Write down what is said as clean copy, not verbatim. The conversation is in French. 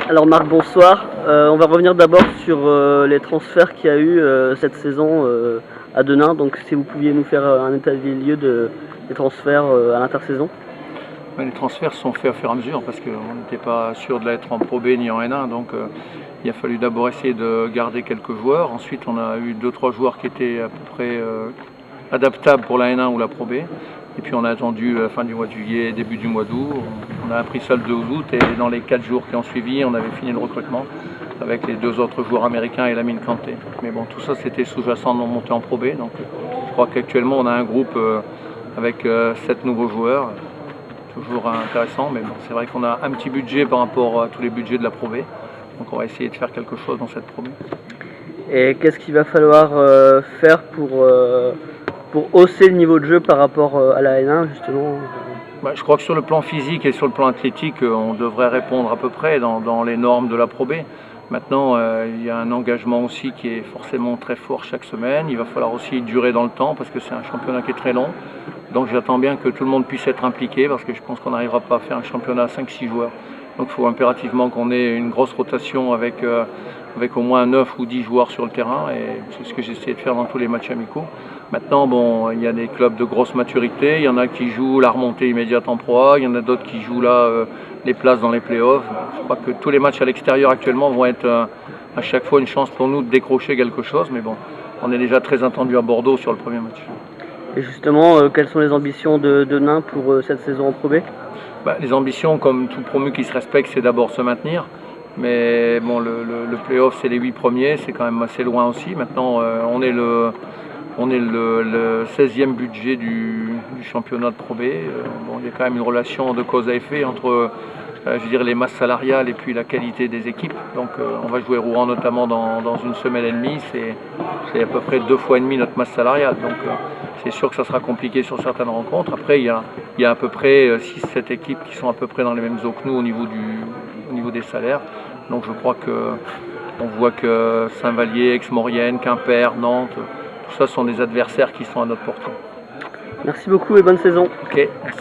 Alors Marc, bonsoir. On va revenir d'abord sur les transferts qu'il y a eu cette saison à Denain. Donc si vous pouviez nous faire un état des lieux des transferts à l'intersaison. Les transferts sont faits au fur et à mesure parce qu'on n'était pas sûr de l'être en Pro B ni en N1. Donc il a fallu d'abord essayer de garder quelques joueurs. Ensuite on a eu 2-3 joueurs qui étaient à peu près adaptables pour la N1 ou la Pro B. Et puis on a attendu fin du mois de juillet, début du mois d'août. On a appris ça le 2 août et dans les 4 jours qui ont suivi, on avait fini le recrutement avec les 2 autres joueurs américains et Lamine Kanté. Mais bon, tout ça c'était sous-jacent de monter en Pro B. Donc je crois qu'actuellement on a un groupe avec 7 nouveaux joueurs. Toujours intéressant, mais bon, c'est vrai qu'on a un petit budget par rapport à tous les budgets de la Pro B. Donc on va essayer de faire quelque chose dans cette Pro B. Et qu'est-ce qu'il va falloir faire pour hausser le niveau de jeu par rapport à la N1 justement? Je crois que sur le plan physique et sur le plan athlétique, on devrait répondre à peu près dans les normes de la Pro B. Maintenant, il y a un engagement aussi qui est forcément très fort chaque semaine. Il va falloir aussi durer dans le temps parce que c'est un championnat qui est très long. Donc j'attends bien que tout le monde puisse être impliqué parce que je pense qu'on n'arrivera pas à faire un championnat à 5-6 joueurs. Donc il faut impérativement qu'on ait une grosse rotation avec au moins 9 ou 10 joueurs sur le terrain et c'est ce que j'ai essayé de faire dans tous les matchs amicaux. Maintenant, bon, il y a des clubs de grosse maturité, il y en a qui jouent la remontée immédiate en Pro A, il y en a d'autres qui jouent là les places dans les playoffs. Je crois que tous les matchs à l'extérieur actuellement vont être à chaque fois une chance pour nous de décrocher quelque chose, mais bon, on est déjà très attendu à Bordeaux sur le premier match. Et justement, quelles sont les ambitions de Nain pour cette saison en Pro B? Les ambitions, comme tout promu qui se respecte, c'est d'abord se maintenir. Mais bon, le play-off, c'est les 8 premiers, c'est quand même assez loin aussi. Maintenant, on est le 16e budget du championnat de Pro B. Bon, il y a quand même une relation de cause à effet entre les masses salariales et puis la qualité des équipes. Donc on va jouer Rouen notamment dans une semaine et demie. C'est à peu près 2 fois et demi notre masse salariale. Donc c'est sûr que ça sera compliqué sur certaines rencontres. Après, il y a à peu près 6-7 équipes qui sont à peu près dans les mêmes eaux que nous au niveau des salaires. Donc je crois qu'on voit que Saint-Vallier, Aix-Maurienne, Quimper, Nantes, tout ça sont des adversaires qui sont à notre portée. Merci beaucoup et bonne saison. Ok, merci.